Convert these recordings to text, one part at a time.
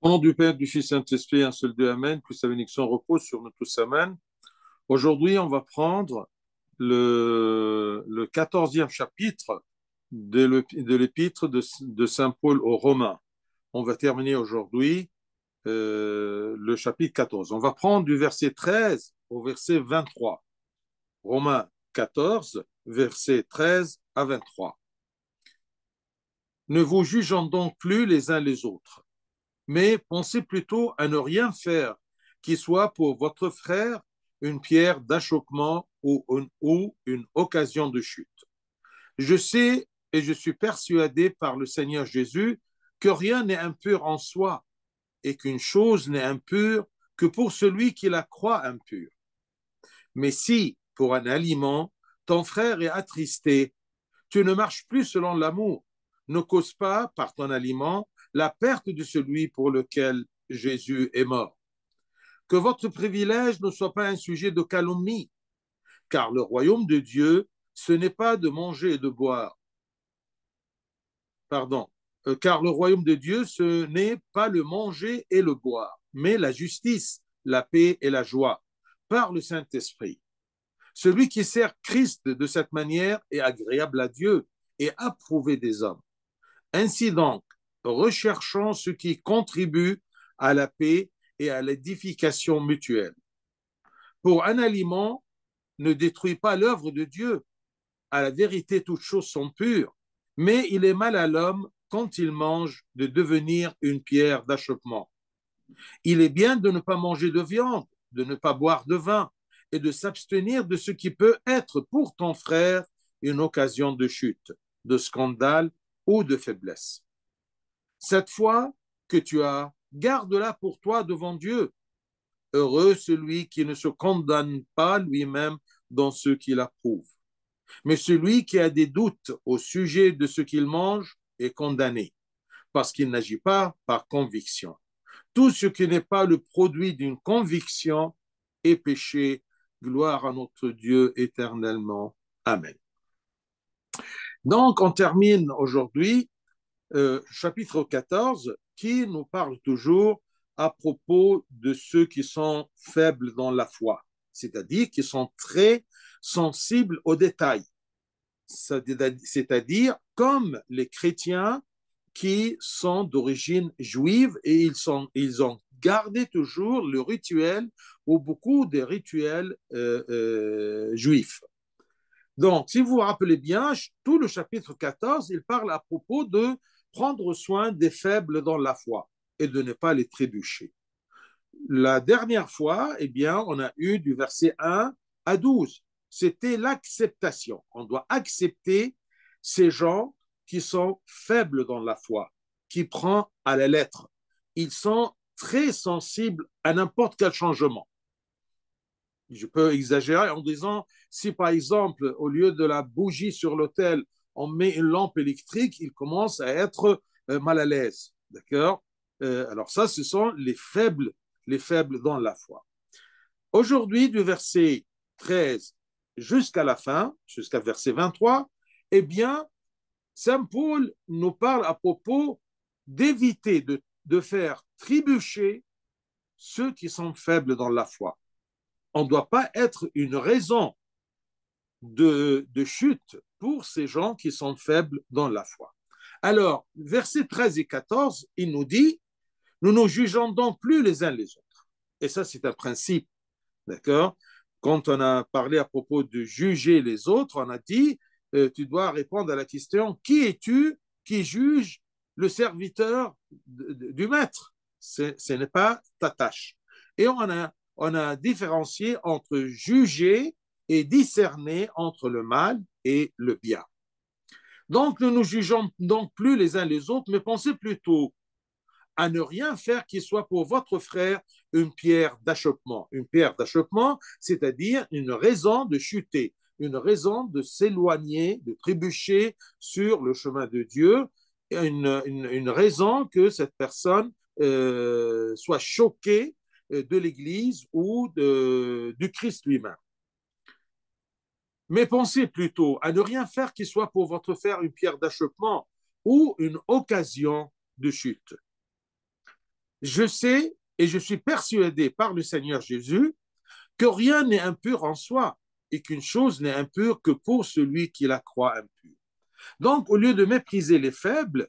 Au nom du Père, du Fils et du Saint-Esprit, un seul Dieu, Amen, que sa bénédiction repose sur nous tous, Amen. Aujourd'hui, on va prendre le 14e chapitre de l'épître de Saint Paul aux Romains. On va terminer aujourd'hui le chapitre 14. On va prendre du verset 13 au verset 23. Romains 14, verset 13 à 23. Ne vous jugeons donc plus les uns les autres, mais pensez plutôt à ne rien faire qui soit pour votre frère une pierre d'achoppement ou une occasion de chute. Je sais et je suis persuadé par le Seigneur Jésus que rien n'est impur en soi et qu'une chose n'est impure que pour celui qui la croit impure. Mais si, pour un aliment, ton frère est attristé, tu ne marches plus selon l'amour, ne cause pas, par ton aliment, la perte de celui pour lequel Jésus est mort. Que votre privilège ne soit pas un sujet de calomnie, car le royaume de Dieu, ce n'est pas de manger et de boire. Pardon. Car le royaume de Dieu, ce n'est pas le manger et le boire, mais la justice, la paix et la joie, par le Saint-Esprit. Celui qui sert Christ de cette manière est agréable à Dieu et approuvé des hommes. Ainsi donc, recherchons ce qui contribue à la paix et à l'édification mutuelle. Pour un aliment, ne détruis pas l'œuvre de Dieu. À la vérité, toutes choses sont pures, mais il est mal à l'homme, quand il mange, de devenir une pierre d'achoppement. Il est bien de ne pas manger de viande, de ne pas boire de vin, et de s'abstenir de ce qui peut être pour ton frère une occasion de chute, de scandale ou de faiblesse. Cette foi que tu as, garde-la pour toi devant Dieu. Heureux celui qui ne se condamne pas lui-même dans ce qu'il approuve. Mais celui qui a des doutes au sujet de ce qu'il mange est condamné, parce qu'il n'agit pas par conviction. Tout ce qui n'est pas le produit d'une conviction est péché. Gloire à notre Dieu éternellement. Amen. Donc, on termine aujourd'hui chapitre 14 qui nous parle toujours à propos de ceux qui sont faibles dans la foi, c'est-à-dire qui sont très sensibles aux détails, c'est-à-dire comme les chrétiens qui sont d'origine juive et ils ont gardé toujours le rituel ou beaucoup des rituels juifs. Donc, si vous vous rappelez bien, tout le chapitre 14, il parle à propos de prendre soin des faibles dans la foi et de ne pas les trébucher. La dernière fois, eh bien, on a eu du verset 1 à 12. C'était l'acceptation. On doit accepter ces gens qui sont faibles dans la foi, qui prennent à la lettre. Ils sont très sensibles à n'importe quel changement. Je peux exagérer en disant, si par exemple, au lieu de la bougie sur l'autel, on met une lampe électrique, ils commencent à être mal à l'aise. D'accord. Alors ça, ce sont les faibles dans la foi. Aujourd'hui, du verset 13 jusqu'à la fin, jusqu'à verset 23, eh bien, Saint Paul nous parle à propos d'éviter de faire trébucher ceux qui sont faibles dans la foi. On ne doit pas être une raison de chute pour ces gens qui sont faibles dans la foi. Alors, versets 13 et 14, il nous dit, nous ne jugeons donc plus les uns les autres. Et ça, c'est un principe, d'accord? Quand on a parlé à propos de juger les autres, on a dit, tu dois répondre à la question, qui es-tu qui juge le serviteur du maître? Ce n'est pas ta tâche. Et on a différencié entre juger et discerner entre le mal et le bien. Donc, nous ne jugeons donc plus les uns les autres, mais pensez plutôt à ne rien faire qui soit pour votre frère une pierre d'achoppement. Une pierre d'achoppement, c'est-à-dire une raison de chuter, une raison de s'éloigner, de trébucher sur le chemin de Dieu, une raison que cette personne soit choquée de l'Église ou du Christ lui-même. Mais pensez plutôt à ne rien faire qui soit pour votre frère une pierre d'achoppement ou une occasion de chute. Je sais et je suis persuadé par le Seigneur Jésus que rien n'est impur en soi et qu'une chose n'est impure que pour celui qui la croit impure. Donc, au lieu de mépriser les faibles,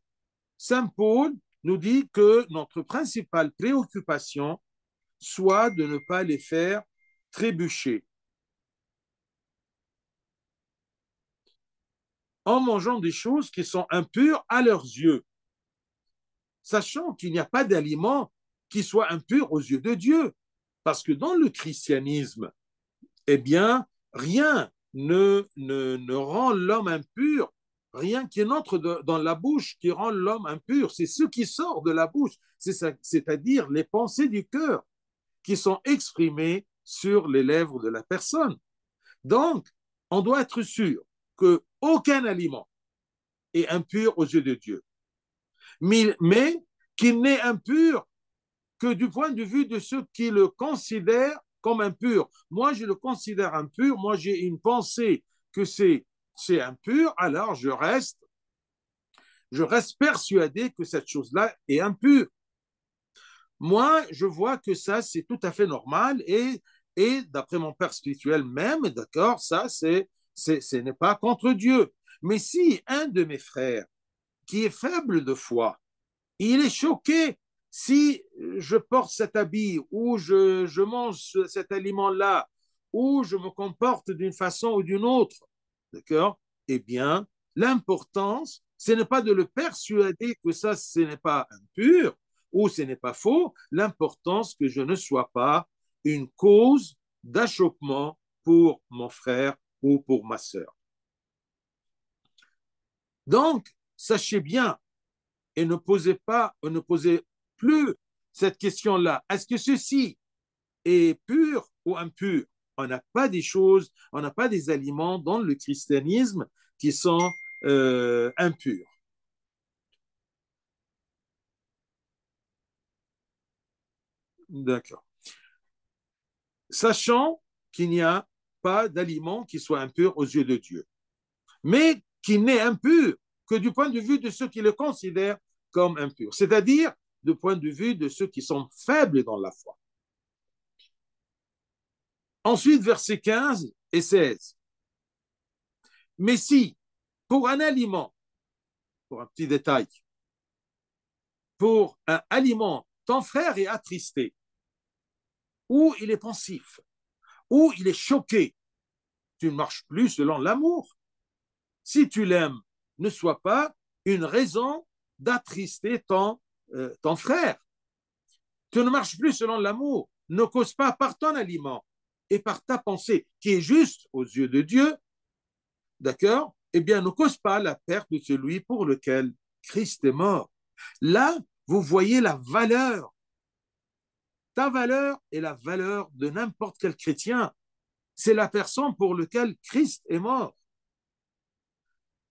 Saint Paul nous dit que notre principale préoccupation soit de ne pas les faire trébucher en mangeant des choses qui sont impures à leurs yeux, sachant qu'il n'y a pas d'aliment qui soit impur aux yeux de Dieu. Parce que dans le christianisme, eh bien, rien ne rend l'homme impur, rien qui entre dans la bouche qui rend l'homme impur. C'est ce qui sort de la bouche, c'est-à-dire les pensées du cœur qui sont exprimées sur les lèvres de la personne. Donc, on doit être sûr qu'aucun aliment est impur aux yeux de Dieu, mais qu'il n'est impur que du point de vue de ceux qui le considèrent comme impur. Moi, je le considère impur, moi, j'ai une pensée que c'est impur, alors je reste persuadé que cette chose-là est impure. Moi, je vois que ça, c'est tout à fait normal et d'après mon père spirituel même, d'accord, ça, ce n'est pas contre Dieu. Mais si un de mes frères qui est faible de foi, il est choqué si je porte cet habit ou je mange cet aliment-là ou je me comporte d'une façon ou d'une autre, d'accord? Eh bien, l'importance, ce n'est pas de le persuader que ça, ce n'est pas impur ou ce n'est pas faux. L'importance que je ne sois pas une cause d'achoppement pour mon frère ou pour ma sœur. Donc, sachez bien, et ne posez plus cette question-là. Est-ce que ceci est pur ou impur? On n'a pas des choses, on n'a pas des aliments dans le christianisme qui sont impurs. D'accord. Sachant qu'il n'y a pas d'aliment qui soit impur aux yeux de Dieu, mais qui n'est impur que du point de vue de ceux qui le considèrent comme impur, c'est-à-dire du point de vue de ceux qui sont faibles dans la foi. Ensuite, versets 15 et 16. Mais si, pour un aliment, pour un petit détail, pour un aliment, ton frère est attristé, ou il est pensif, ou il est choqué, tu ne marches plus selon l'amour. Si tu l'aimes, ne sois pas une raison d'attrister ton frère. Tu ne marches plus selon l'amour. Ne cause pas par ton aliment et par ta pensée, qui est juste aux yeux de Dieu, d'accord? Eh bien, ne cause pas la perte de celui pour lequel Christ est mort. Là, vous voyez la valeur. Ta valeur est la valeur de n'importe quel chrétien. C'est la personne pour laquelle Christ est mort.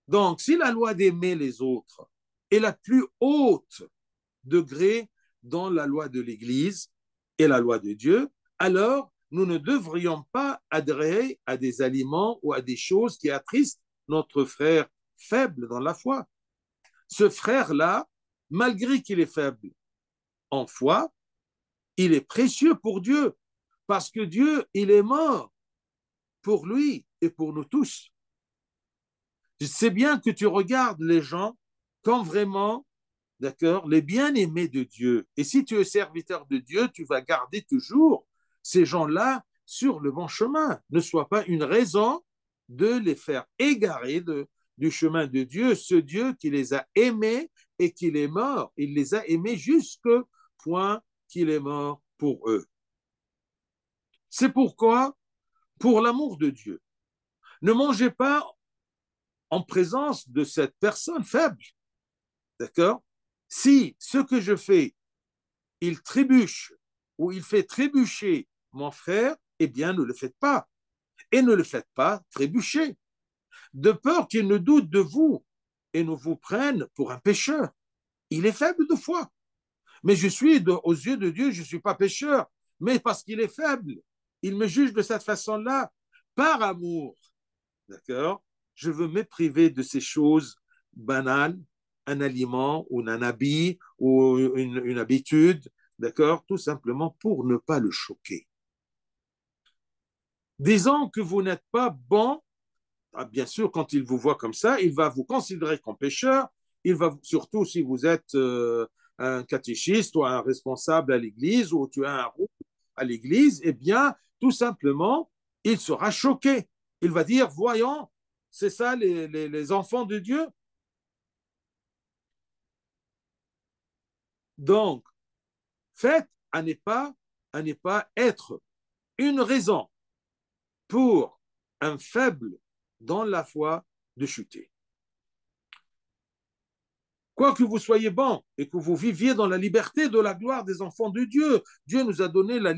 Donc, si la loi d'aimer les autres est la plus haute degré dans la loi de l'Église et la loi de Dieu, alors nous ne devrions pas adhérer à des aliments ou à des choses qui attristent notre frère faible dans la foi. Ce frère-là, malgré qu'il est faible en foi, il est précieux pour Dieu, parce que Dieu, il est mort pour lui et pour nous tous. C'est bien que tu regardes les gens comme vraiment, d'accord, les bien-aimés de Dieu. Et si tu es serviteur de Dieu, tu vas garder toujours ces gens-là sur le bon chemin. Ne sois pas une raison de les faire égarer du chemin de Dieu, ce Dieu qui les a aimés et qu'il est mort. Il les a aimés jusqu'au point qu'il est mort pour eux. C'est pourquoi, pour l'amour de Dieu, ne mangez pas en présence de cette personne faible. D'accord? Si ce que je fais, il trébuche ou il fait trébucher mon frère, eh bien, ne le faites pas. Et ne le faites pas trébucher, de peur qu'il ne doute de vous et ne vous prenne pour un pécheur. Il est faible de foi. Mais aux yeux de Dieu, je ne suis pas pécheur. Mais parce qu'il est faible, il me juge de cette façon-là, par amour. D'accord? Je veux me priver de ces choses banales, un aliment ou un habit ou une habitude, d'accord, tout simplement pour ne pas le choquer. Disant que vous n'êtes pas bon, ah, bien sûr, quand il vous voit comme ça, il va vous considérer comme pécheur. Il va, surtout si vous êtes un catéchiste ou un responsable à l'église ou tu as un rôle à l'église, eh bien, tout simplement, il sera choqué. Il va dire, voyons, c'est ça les enfants de Dieu. Donc, faites à ne pas être une raison pour un faible dans la foi de chuter. Quoi que vous soyez bon et que vous viviez dans la liberté de la gloire des enfants de Dieu, Dieu nous a donné la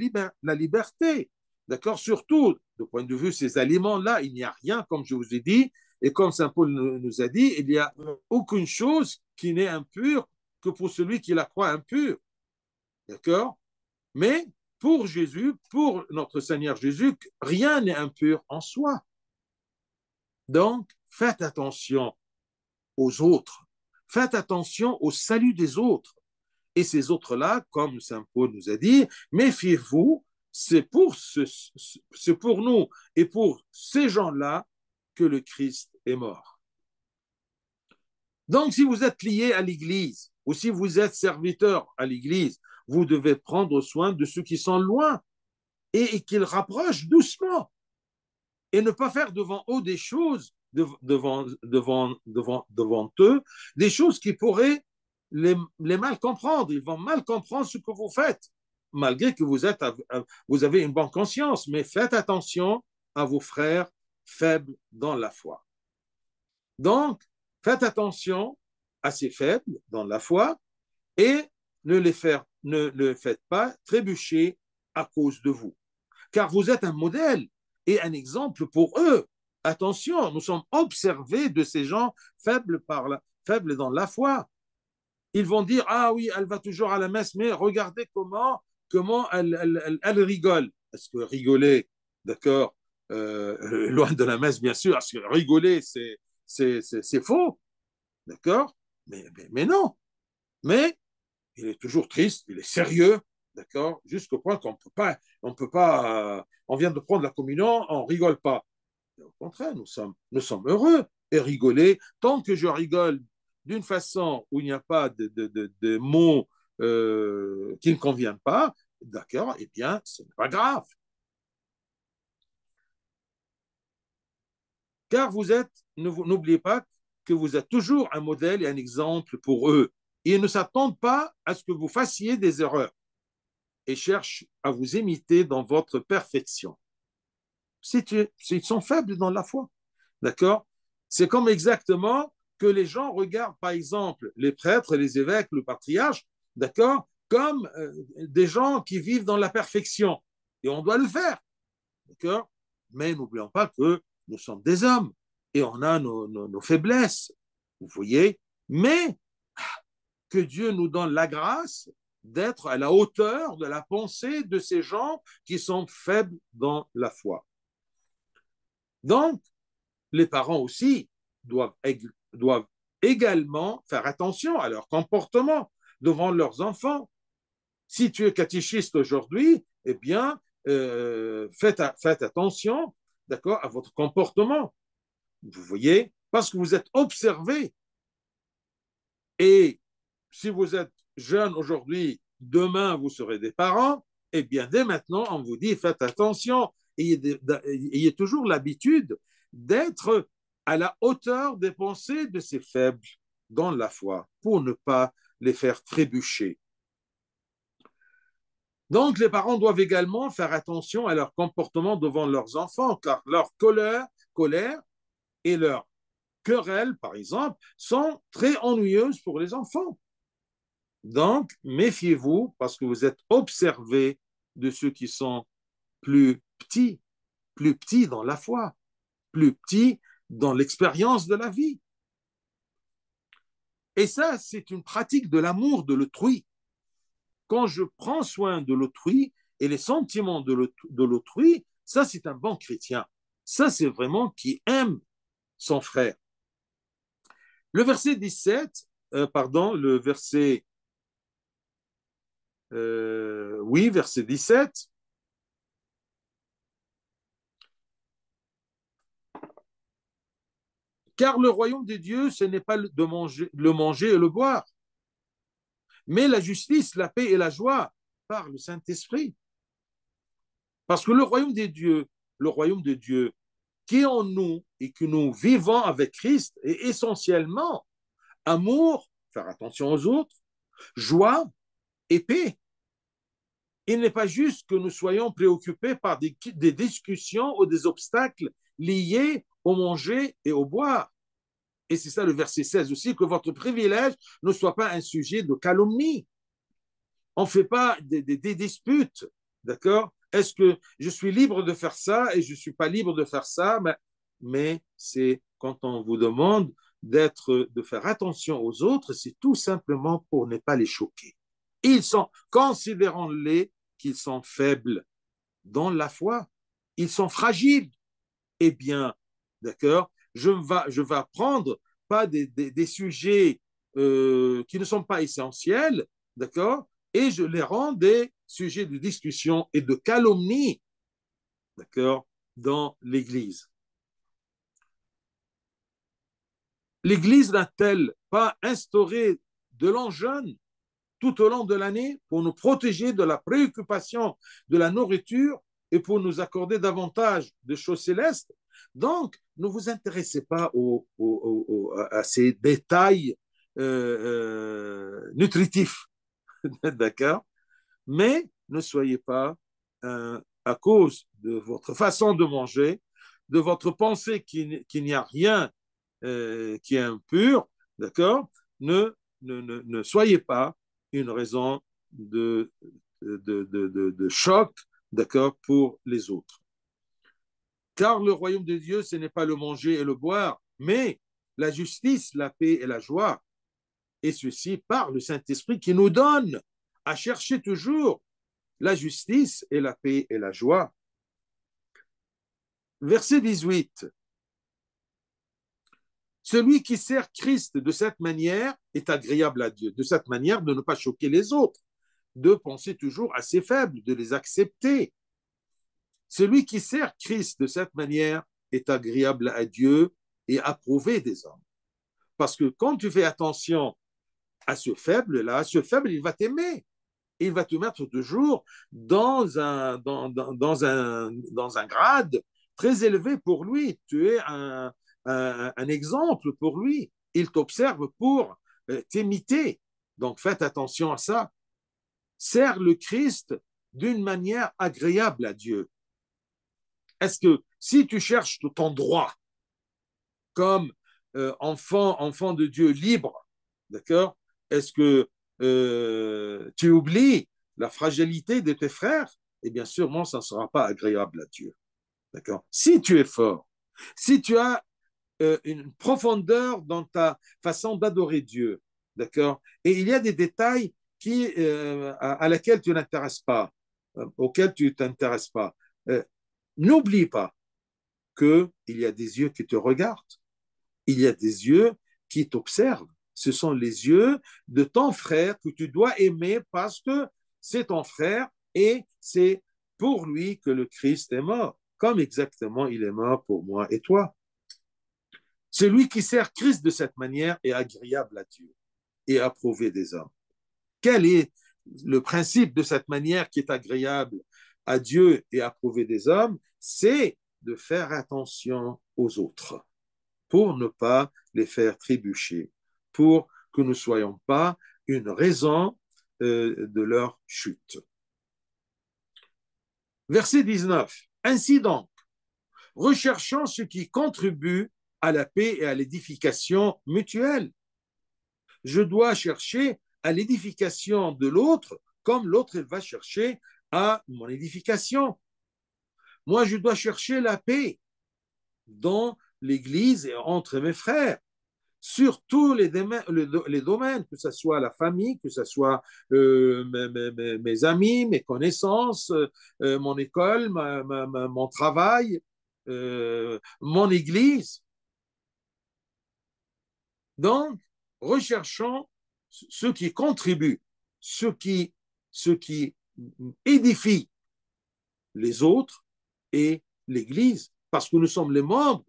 liberté. D'accord. Surtout, du point de vue de ces aliments-là, il n'y a rien, comme je vous ai dit, et comme Saint Paul nous a dit, il n'y a aucune chose qui n'est impure que pour celui qui la croit impure. D'accord. Mais pour Jésus, pour notre Seigneur Jésus, rien n'est impur en soi. Donc, faites attention aux autres. Faites attention au salut des autres. Et ces autres-là, comme Saint Paul nous a dit, méfiez-vous, c'est pour nous et pour ces gens-là que le Christ est mort. Donc, si vous êtes lié à l'Église ou si vous êtes serviteur à l'Église, vous devez prendre soin de ceux qui sont loin et qu'ils rapprochent doucement et ne pas faire devant eux des choses, devant eux, des choses qui pourraient les mal comprendre. Ils vont mal comprendre ce que vous faites, malgré que vous avez une bonne conscience. Mais faites attention à vos frères faibles dans la foi. Donc, faites attention à ces faibles dans la foi et ne le faites pas trébucher à cause de vous. Car vous êtes un modèle et un exemple pour eux. Attention, nous sommes observés de ces gens faibles dans la foi. Ils vont dire, ah oui, elle va toujours à la messe, mais regardez comment elle rigole. Est-ce que rigoler, d'accord, loin de la messe, bien sûr, parce que rigoler, c'est faux, d'accord, mais non. Mais il est toujours triste, il est sérieux, d'accord, jusqu'au point qu'on peut pas, on vient de prendre la communion, on rigole pas. Et au contraire, nous sommes heureux et rigoler. Tant que je rigole d'une façon où il n'y a pas de mots qui ne conviennent pas, d'accord, eh bien, ce n'est pas grave. Car n'oubliez pas que vous êtes toujours un modèle et un exemple pour eux. Ils ne s'attendent pas à ce que vous fassiez des erreurs et cherchent à vous imiter dans votre perfection. Ils sont faibles dans la foi. D'accord. C'est comme exactement que les gens regardent, par exemple, les prêtres, les évêques, le patriarche, d'accord, comme des gens qui vivent dans la perfection. Et on doit le faire. D'accord. Mais n'oublions pas que nous sommes des hommes et on a nos faiblesses. Vous voyez. Mais que Dieu nous donne la grâce d'être à la hauteur de la pensée de ces gens qui sont faibles dans la foi. Donc, les parents aussi doivent également faire attention à leur comportement devant leurs enfants. Si tu es catéchiste aujourd'hui, eh bien, faites attention, d'accord, à votre comportement. Vous voyez, parce que vous êtes observé. Et si vous êtes jeune aujourd'hui, demain vous serez des parents, eh bien, dès maintenant, on vous dit, faites attention. Ayez toujours l'habitude d'être à la hauteur des pensées de ces faibles dans la foi pour ne pas les faire trébucher. Donc, les parents doivent également faire attention à leur comportement devant leurs enfants, car leur colère et leur querelle, par exemple, sont très ennuyeuses pour les enfants. Donc, méfiez-vous parce que vous êtes observés de ceux qui sont plus petits dans la foi, plus petits dans l'expérience de la vie. Et ça, c'est une pratique de l'amour de l'autrui. Quand je prends soin de l'autrui et les sentiments de l'autrui, ça, c'est un bon chrétien. Ça, c'est vraiment qui aime son frère. Le verset 17, le verset Oui, verset 17. Car le royaume de Dieu, ce n'est pas de manger, le manger et le boire, mais la justice, la paix et la joie par le Saint-Esprit. Parce que le royaume de Dieu qui est en nous et que nous vivons avec Christ est essentiellement amour, faire attention aux autres, joie et paix. Il n'est pas juste que nous soyons préoccupés par des discussions ou des obstacles liés au manger et au boire. Et c'est ça le verset 16 aussi, que votre privilège ne soit pas un sujet de calomnie. On ne fait pas des disputes, d'accord? Est-ce que je suis libre de faire ça et je ne suis pas libre de faire ça? Mais c'est quand on vous demande de faire attention aux autres, c'est tout simplement pour ne pas les choquer. Considérons-les qu'ils sont faibles dans la foi. Ils sont fragiles. Eh bien, d'accord, je vais prendre pas des sujets qui ne sont pas essentiels, d'accord, et je les rends des sujets de discussion et de calomnie, d'accord, dans l'Église. L'Église n'a-t-elle pas instauré de longs jeûnes tout au long de l'année pour nous protéger de la préoccupation de la nourriture et pour nous accorder davantage de choses célestes? Donc, ne vous intéressez pas à ces détails nutritifs, d'accord? Mais ne soyez pas, à cause de votre façon de manger, de votre pensée qu'il n'y a rien qui est impur, d'accord? Ne soyez pas une raison de choc, d'accord, pour les autres. Car le royaume de Dieu, ce n'est pas le manger et le boire, mais la justice, la paix et la joie. Et ceci par le Saint-Esprit qui nous donne à chercher toujours la justice et la paix et la joie. Verset 18. Celui qui sert Christ de cette manière est agréable à Dieu, de cette manière de ne pas choquer les autres, de penser toujours à ses faibles, de les accepter. Celui qui sert Christ de cette manière est agréable à Dieu et approuvé des hommes. Parce que quand tu fais attention à ce faible-là, ce faible, il va t'aimer. Il va te mettre toujours dans un grade très élevé pour lui. Tu es un exemple pour lui. Il t'observe pour t'imiter. Donc faites attention à ça. Sers le Christ d'une manière agréable à Dieu. Est-ce que si tu cherches ton droit comme enfant de Dieu libre, d'accord, est-ce que tu oublies la fragilité de tes frères? Et bien sûrement, ça ne sera pas agréable à Dieu. D'accord? Si tu es fort, si tu as une profondeur dans ta façon d'adorer Dieu, d'accord? Et il y a des détails à laquelle tu n'intéresses pas, auxquels tu ne t'intéresses pas. N'oublie pas qu'il y a des yeux qui te regardent. Il y a des yeux qui t'observent. Ce sont les yeux de ton frère que tu dois aimer parce que c'est ton frère et c'est pour lui que le Christ est mort, comme exactement il est mort pour moi et toi. Celui qui sert Christ de cette manière est agréable à Dieu et approuvé des hommes. Quel est le principe de cette manière qui est agréable à Dieu et approuvé des hommes? C'est de faire attention aux autres pour ne pas les faire trébucher, pour que nous ne soyons pas une raison de leur chute. Verset 19. Ainsi donc, recherchons ce qui contribue à la paix et à l'édification mutuelle. Je dois chercher à l'édification de l'autre comme l'autre va chercher à mon édification. Moi, je dois chercher la paix dans l'Église et entre mes frères, sur tous les domaines, que ce soit la famille, que ce soit mes amis, mes connaissances, mon école, mon travail, mon Église. Donc, recherchons ce qui contribue, ce qui ce qui édifie les autres et l'Église, parce que nous sommes les membres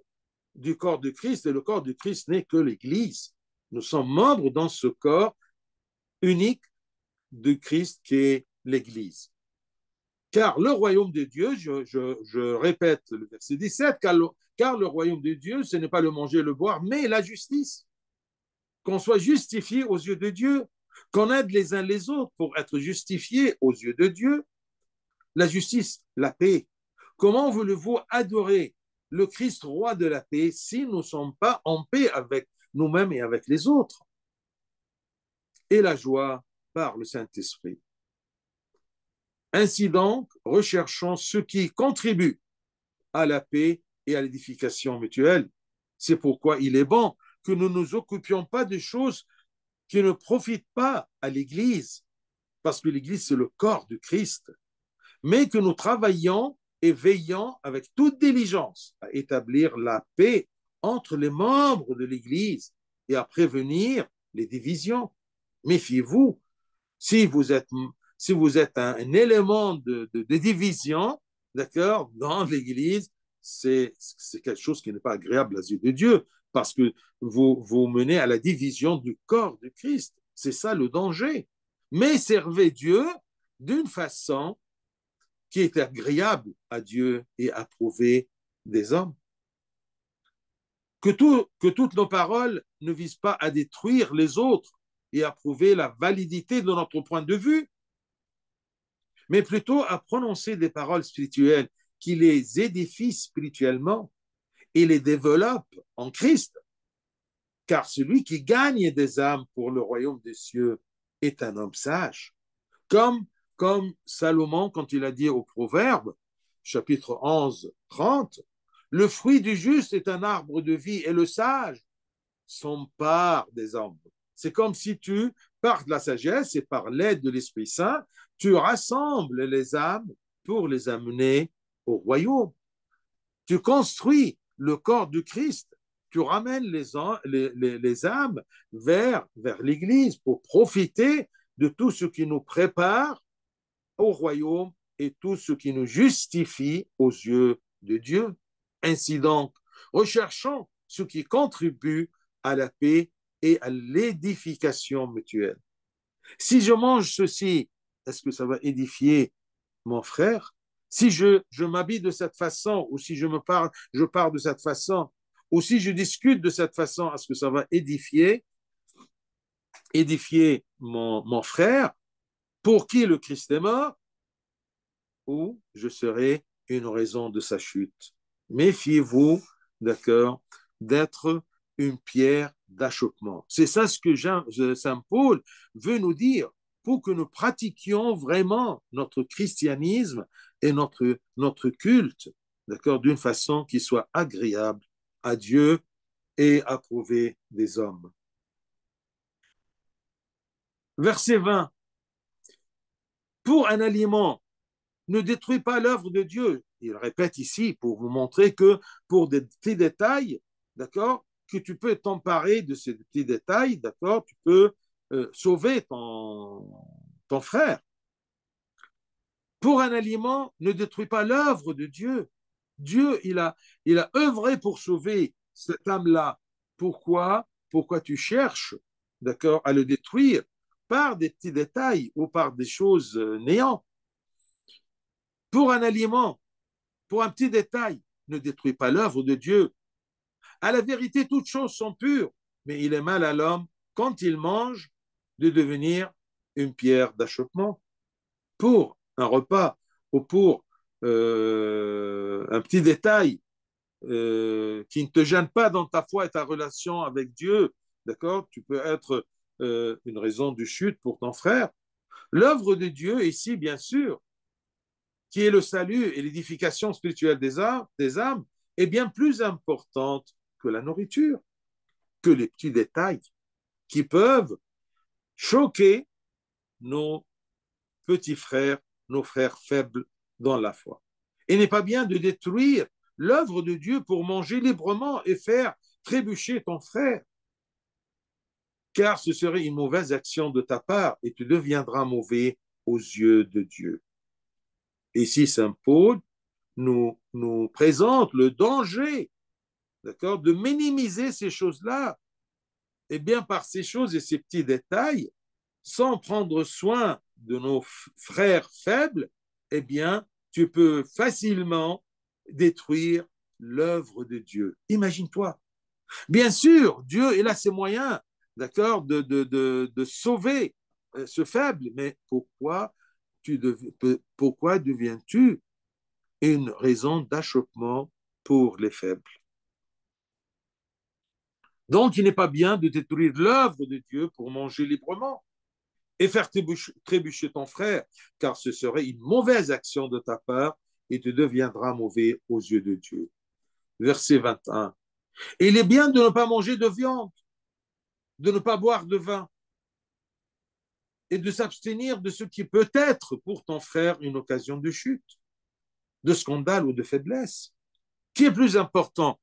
du corps de Christ et le corps de Christ n'est que l'Église. Nous sommes membres dans ce corps unique de Christ qui est l'Église. Car le royaume de Dieu, je répète le verset 17, car le royaume de Dieu, ce n'est pas le manger et le boire, mais la justice. Qu'on soit justifié aux yeux de Dieu, qu'on aide les uns les autres pour être justifiés aux yeux de Dieu. La justice, la paix. Comment voulez-vous adorer le Christ roi de la paix si nous ne sommes pas en paix avec nous-mêmes et avec les autres? Et la joie par le Saint-Esprit. Ainsi donc, recherchons ce qui contribue à la paix et à l'édification mutuelle. C'est pourquoi il est bon que nous ne nous occupions pas de choses qui ne profitent pas à l'Église, parce que l'Église, c'est le corps du Christ, mais que nous travaillions et veillions avec toute diligence à établir la paix entre les membres de l'Église et à prévenir les divisions. Méfiez-vous, si vous êtes un élément de division, d'accord, dans l'Église, c'est quelque chose qui n'est pas agréable aux yeux de Dieu, parce que vous menez à la division du corps de Christ. C'est ça le danger. Mais servez Dieu d'une façon qui est agréable à Dieu et approuvée des hommes. Que toutes nos paroles ne visent pas à détruire les autres et à prouver la validité de notre point de vue, mais plutôt à prononcer des paroles spirituelles qui les édifient spirituellement et les développent en Christ. Car celui qui gagne des âmes pour le royaume des cieux est un homme sage. Comme Salomon, quand il a dit au Proverbe, chapitre 11, 30, le fruit du juste est un arbre de vie et le sage s'empare des hommes. C'est comme si tu, par de la sagesse et par l'aide de l'Esprit Saint, tu rassembles les âmes pour les amener au royaume. Tu construis le corps du Christ. Tu ramènes les âmes vers l'Église pour profiter de tout ce qui nous prépare au royaume et tout ce qui nous justifie aux yeux de Dieu. Ainsi donc, recherchons ce qui contribue à la paix et à l'édification mutuelle. Si je mange ceci, est-ce que ça va édifier mon frère? Si je m'habille de cette façon, ou si je pars de cette façon, ou si je discute de cette façon, est-ce que ça va édifier mon frère pour qui le Christ est mort, ou je serai une raison de sa chute? Méfiez-vous, d'accord, d'être une pierre d'achoppement. C'est ça ce que Saint Paul veut nous dire pour que nous pratiquions vraiment notre christianisme et notre culte, d'accord, d'une façon qui soit agréable à Dieu et approuvée des hommes. Verset 20. Pour un aliment, ne détruis pas l'œuvre de Dieu. Il répète ici pour vous montrer que pour des petits détails, d'accord, que tu peux t'emparer de ces petits détails, d'accord, tu peux sauver ton frère. Pour un aliment, ne détruis pas l'œuvre de Dieu. Dieu, il a œuvré pour sauver cette âme-là. Pourquoi tu cherches, d'accord, à le détruire par des petits détails ou par des choses néantes? Pour un aliment, pour un petit détail, ne détruis pas l'œuvre de Dieu. À la vérité, toutes choses sont pures, mais il est mal à l'homme, quand il mange, de devenir une pierre d'achoppement. Pour un repas ou pour un petit détail qui ne te gêne pas dans ta foi et ta relation avec Dieu, d'accord, tu peux être une raison de chute pour ton frère. L'œuvre de Dieu ici, bien sûr, qui est le salut et l'édification spirituelle des âmes, est bien plus importante que la nourriture, que les petits détails qui peuvent choquer nos petits frères, nos frères faibles dans la foi. Il n'est pas bien de détruire l'œuvre de Dieu pour manger librement et faire trébucher ton frère, car ce serait une mauvaise action de ta part et tu deviendras mauvais aux yeux de Dieu. Et ici, Saint Paul nous présente le danger, d'accord, de minimiser ces choses-là, et bien par ces choses et ces petits détails, sans prendre soin de nos frères faibles, eh bien, tu peux facilement détruire l'œuvre de Dieu. Imagine-toi. Bien sûr, Dieu, il a ses moyens, d'accord, de sauver ce faible, mais pourquoi deviens-tu une raison d'achoppement pour les faibles? Donc, il n'est pas bien de détruire l'œuvre de Dieu pour manger librement et faire trébucher ton frère, car ce serait une mauvaise action de ta part et tu deviendras mauvais aux yeux de Dieu. Verset 21. Et il est bien de ne pas manger de viande, de ne pas boire de vin et de s'abstenir de ce qui peut être pour ton frère une occasion de chute, de scandale ou de faiblesse. Qui est plus important?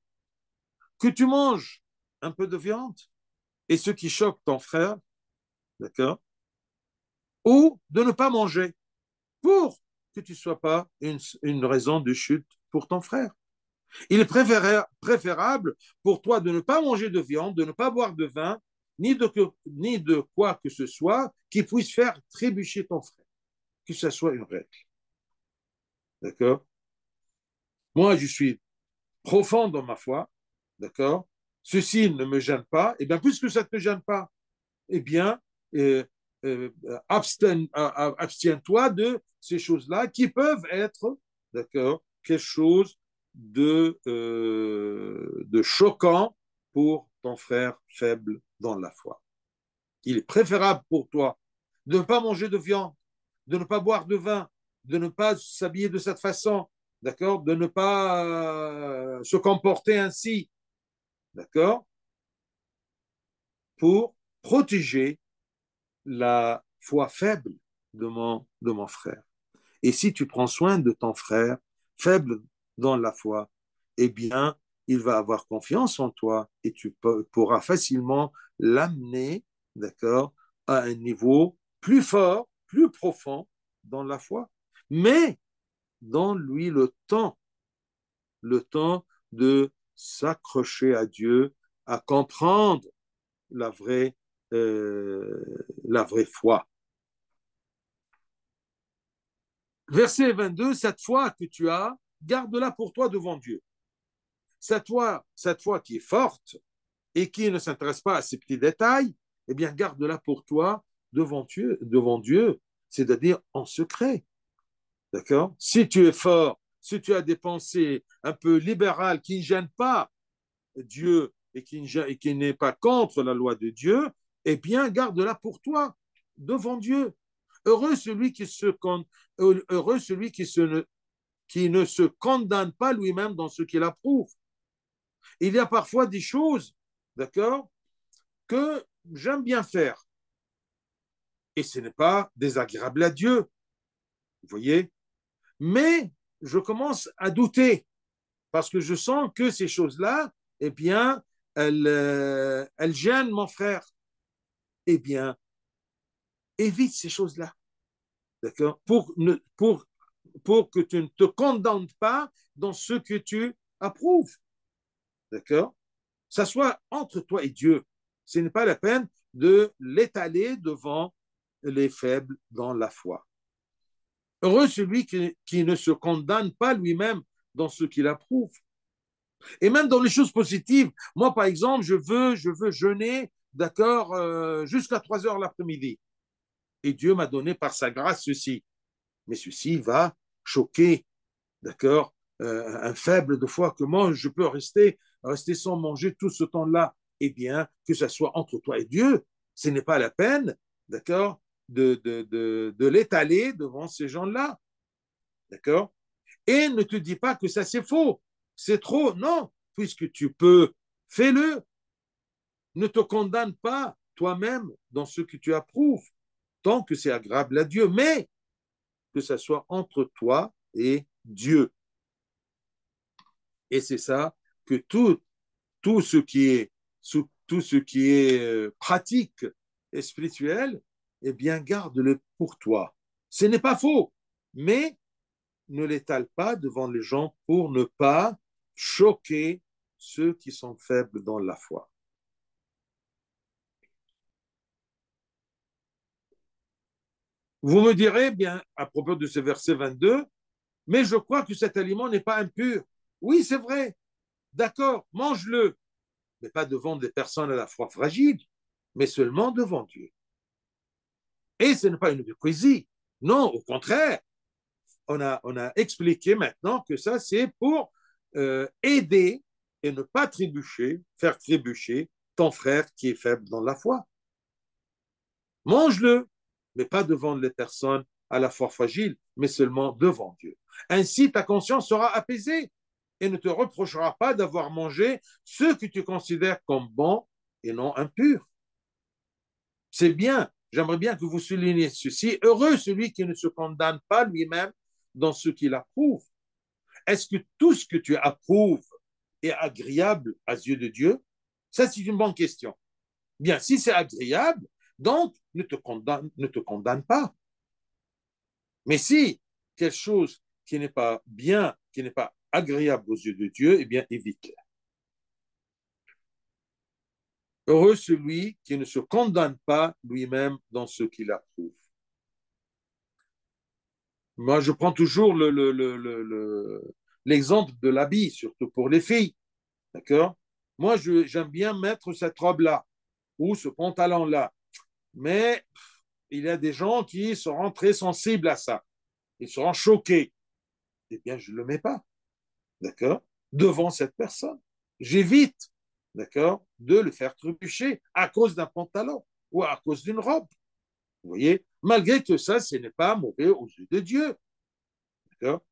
Que tu manges un peu de viande et ce qui choque ton frère, d'accord? Ou de ne pas manger pour que tu ne sois pas une raison de chute pour ton frère. Il est préférable pour toi de ne pas manger de viande, de ne pas boire de vin, ni de quoi que ce soit qui puisse faire trébucher ton frère, que ce soit une règle. D'accord? Moi, je suis profond dans ma foi, d'accord? Ceci ne me gêne pas, et bien puisque ça ne te gêne pas, eh bien, euh, abstiens-toi de ces choses-là qui peuvent être, d'accord, quelque chose de choquant pour ton frère faible dans la foi. Il est préférable pour toi de ne pas manger de viande, de ne pas boire de vin, de ne pas s'habiller de cette façon, d'accord, de ne pas se comporter ainsi, d'accord, pour protéger la foi faible de mon frère. Et si tu prends soin de ton frère faible dans la foi, eh bien, il va avoir confiance en toi et tu pourras facilement l'amener, d'accord, à un niveau plus fort, plus profond dans la foi. Mais donne-lui le temps de s'accrocher à Dieu, à comprendre la vraie, la vraie foi. Verset 22, cette foi que tu as, garde-la pour toi devant Dieu. Cette foi qui est forte et qui ne s'intéresse pas à ces petits détails, eh bien, garde-la pour toi devant Dieu, c'est-à-dire en secret. D'accord? Si tu es fort, si tu as des pensées un peu libérales qui ne gênent pas Dieu et qui n'est pas contre la loi de Dieu, eh bien, garde-la pour toi devant Dieu. Heureux celui heureux celui qui ne se condamne pas lui-même dans ce qu'il approuve. Il y a parfois des choses, d'accord, que j'aime bien faire. Et ce n'est pas désagréable à Dieu, vous voyez. Mais je commence à douter parce que je sens que ces choses-là, eh bien, elles gênent mon frère. Eh bien, évite ces choses-là, d'accord, pour que tu ne te condamnes pas dans ce que tu approuves, d'accord. Ça soit entre toi et Dieu. Ce n'est pas la peine de l'étaler devant les faibles dans la foi. Heureux celui qui ne se condamne pas lui-même dans ce qu'il approuve. Et même dans les choses positives. Moi, par exemple, je veux jeûner, d'accord, jusqu'à 3 heures l'après-midi. Et Dieu m'a donné par sa grâce ceci. Mais ceci va choquer, d'accord, un faible de foi. Comment je peux rester sans manger tout ce temps-là? Eh bien, que ce soit entre toi et Dieu, ce n'est pas la peine, d'accord, de l'étaler devant ces gens-là, d'accord. Et ne te dis pas que ça c'est faux, c'est trop, non, puisque tu peux, fais-le. Ne te condamne pas toi-même dans ce que tu approuves, tant que c'est agréable à Dieu, mais que ça soit entre toi et Dieu. Et c'est ça que tout ce qui est, tout ce qui est pratique et spirituel, eh bien, garde-le pour toi. Ce n'est pas faux, mais ne l'étale pas devant les gens pour ne pas choquer ceux qui sont faibles dans la foi. Vous me direz, bien, à propos de ce verset 22, mais je crois que cet aliment n'est pas impur. Oui, c'est vrai, d'accord, mange-le, mais pas devant des personnes à la fois fragiles, mais seulement devant Dieu. Et ce n'est pas une hypocrisie. Non, au contraire, on a expliqué maintenant que ça, c'est pour aider et ne pas trébucher, faire trébucher ton frère qui est faible dans la foi. Mange-le, mais pas devant les personnes à la foi fragile, mais seulement devant Dieu. Ainsi, ta conscience sera apaisée et ne te reprochera pas d'avoir mangé ce que tu considères comme bon et non impur. C'est bien. J'aimerais bien que vous souligniez ceci. Heureux celui qui ne se condamne pas lui-même dans ce qu'il approuve. Est-ce que tout ce que tu approuves est agréable aux yeux de Dieu? Ça, c'est une bonne question. Bien, si c'est agréable, donc ne te condamne pas. Mais si quelque chose qui n'est pas bien, qui n'est pas agréable aux yeux de Dieu, eh bien, évite-le. Heureux celui qui ne se condamne pas lui-même dans ce qu'il approuve. Moi, je prends toujours l'exemple de l'habit, surtout pour les filles. D'accord? Moi, j'aime bien mettre cette robe-là ou ce pantalon-là. Mais il y a des gens qui seront très sensibles à ça. Ils seront choqués. Eh bien, je ne le mets pas. D'accord? Devant cette personne. J'évite, d'accord, de le faire trébucher à cause d'un pantalon ou à cause d'une robe. Vous voyez? Malgré que ça, ce n'est pas mauvais aux yeux de Dieu. D'accord?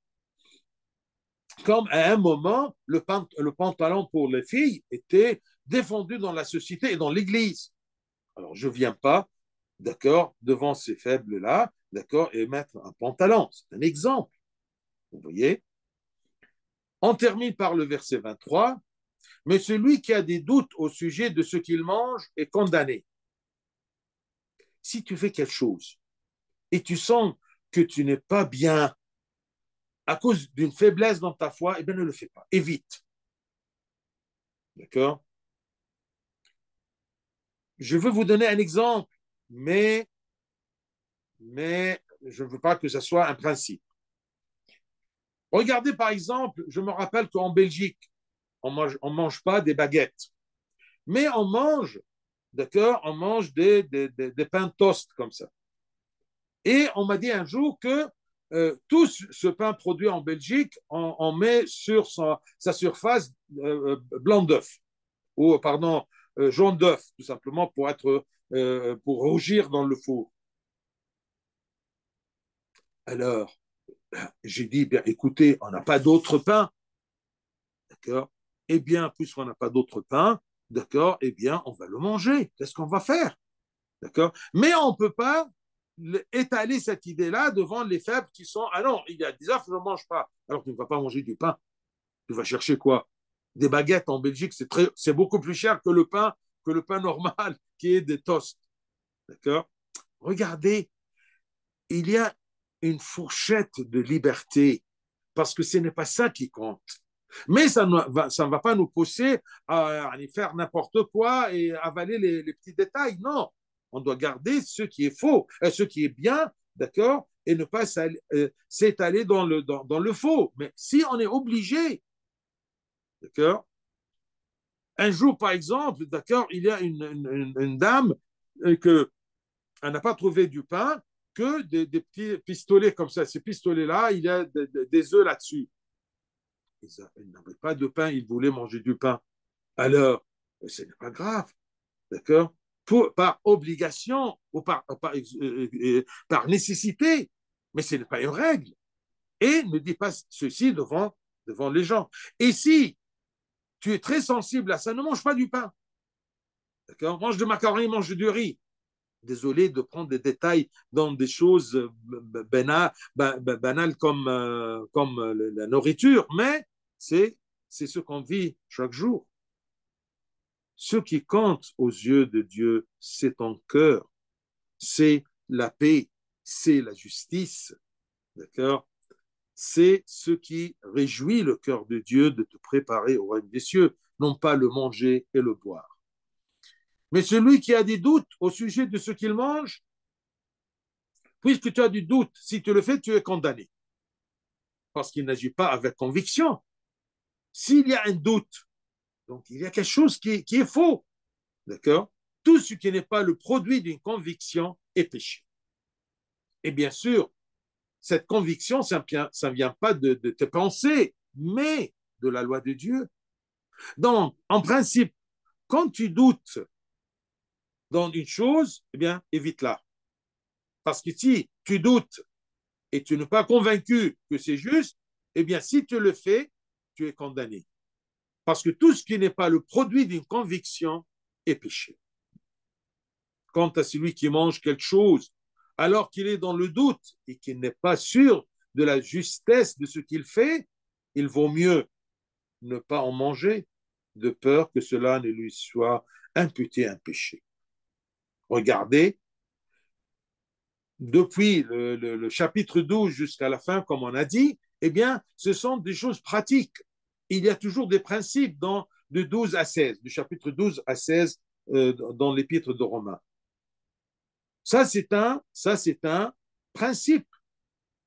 Comme à un moment, le pantalon pour les filles était défendu dans la société et dans l'Église. Alors, je ne viens pas, d'accord, devant ces faibles-là, d'accord, et mettre un pantalon. C'est un exemple. Vous voyez? On termine par le verset 23. Mais celui qui a des doutes au sujet de ce qu'il mange est condamné. Si tu fais quelque chose et tu sens que tu n'es pas bien à cause d'une faiblesse dans ta foi, eh bien ne le fais pas. Évite. D'accord? Je veux vous donner un exemple, mais je ne veux pas que ce soit un principe. Regardez par exemple, je me rappelle qu'en Belgique, on mange pas des baguettes, mais on mange, d'accord, on mange des pains toast comme ça. Et on m'a dit un jour que tout ce pain produit en Belgique, on met sur sa surface blanc d'œuf, ou pardon, jaune d'œuf, tout simplement pour rougir dans le four. Alors, j'ai dit, bien, écoutez, on n'a pas d'autre pain, d'accord? Eh bien, puisqu'on n'a pas d'autre pain, d'accord, eh bien, on va le manger. Qu'est-ce qu'on va faire? D'accord? Mais on ne peut pas étaler cette idée-là devant les faibles qui sont ah non, il y a des œufs, je ne mange pas. Alors tu ne vas pas manger du pain. Tu vas chercher quoi? Des baguettes en Belgique, c'est beaucoup plus cher que le pain normal qui est des toasts. D'accord? Regardez, il y a une fourchette de liberté parce que ce n'est pas ça qui compte. Mais ça ne va pas nous pousser à faire n'importe quoi et avaler les petits détails. Non, on doit garder ce qui est faux, ce qui est bien, d'accord, et ne pas s'étaler dans le faux. Mais si on est obligé, d'accord, un jour, par exemple, d'accord, il y a une dame que elle n'a pas trouvé du pain que des petits pistolets comme ça. Ces pistolets-là, il y a des œufs là-dessus. Ils n'avaient pas de pain, ils voulaient manger du pain. Alors, ce n'est pas grave, d'accord? Par obligation ou par nécessité, mais ce n'est pas une règle. Et ne dis pas ceci devant les gens. Et si tu es très sensible à ça, ne mange pas du pain, d'accord? Mange de macaroni, mange du riz. Désolé de prendre des détails dans des choses banales comme la nourriture, mais c'est ce qu'on vit chaque jour. Ce qui compte aux yeux de Dieu, c'est ton cœur, c'est la paix, c'est la justice, d'accord? C'est ce qui réjouit le cœur de Dieu de te préparer au royaume des cieux, non pas le manger et le boire. Mais celui qui a des doutes au sujet de ce qu'il mange, puisque tu as du doute, si tu le fais, tu es condamné, parce qu'il n'agit pas avec conviction. S'il y a un doute, donc il y a quelque chose qui est faux, d'accord? Tout ce qui n'est pas le produit d'une conviction est péché. Et bien sûr, cette conviction, ça ne vient pas de tes pensées, mais de la loi de Dieu. Donc, en principe, quand tu doutes dans une chose, eh bien, évite-la. Parce que si tu doutes et tu n'es pas convaincu que c'est juste, eh bien, si tu le fais, tu es condamné. Parce que tout ce qui n'est pas le produit d'une conviction est péché. Quant à celui qui mange quelque chose alors qu'il est dans le doute et qu'il n'est pas sûr de la justesse de ce qu'il fait, il vaut mieux ne pas en manger, de peur que cela ne lui soit imputé un péché. Regardez, depuis le chapitre 12 jusqu'à la fin, comme on a dit, eh bien, ce sont des choses pratiques. Il y a toujours des principes de 12 à 16, du chapitre 12 à 16 dans l'épître de Romains. Ça, c'est un principe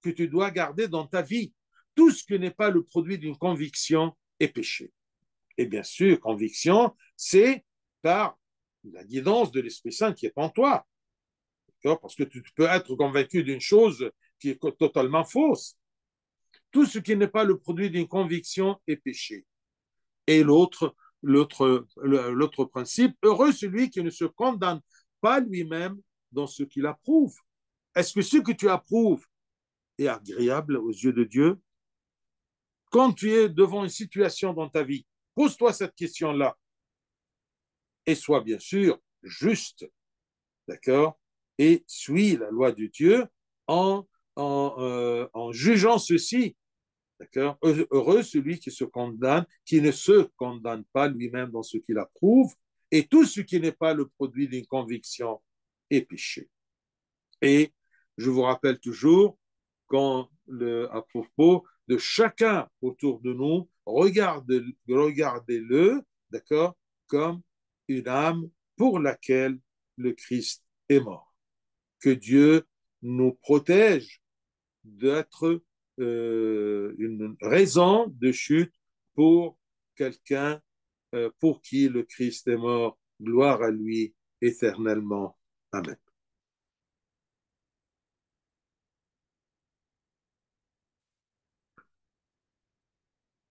que tu dois garder dans ta vie. Tout ce qui n'est pas le produit d'une conviction est péché. Et bien sûr, conviction, c'est par la guidance de l'Esprit Saint qui est en toi. Parce que tu peux être convaincu d'une chose qui est totalement fausse. Tout ce qui n'est pas le produit d'une conviction est péché. Et l'autre principe, heureux celui qui ne se condamne pas lui-même dans ce qu'il approuve. Est-ce que ce que tu approuves est agréable aux yeux de Dieu? Quand tu es devant une situation dans ta vie, pose-toi cette question-là et sois bien sûr juste, d'accord? Et suis la loi de Dieu en jugeant ceci, d'accord? Heureux celui qui se condamne, qui ne se condamne pas lui-même dans ce qu'il approuve, et tout ce qui n'est pas le produit d'une conviction est péché. Et je vous rappelle toujours, à propos de chacun autour de nous, regardez-le, d'accord, comme une âme pour laquelle le Christ est mort. Que Dieu nous protège d'être une raison de chute pour quelqu'un pour qui le Christ est mort. Gloire à lui éternellement. Amen.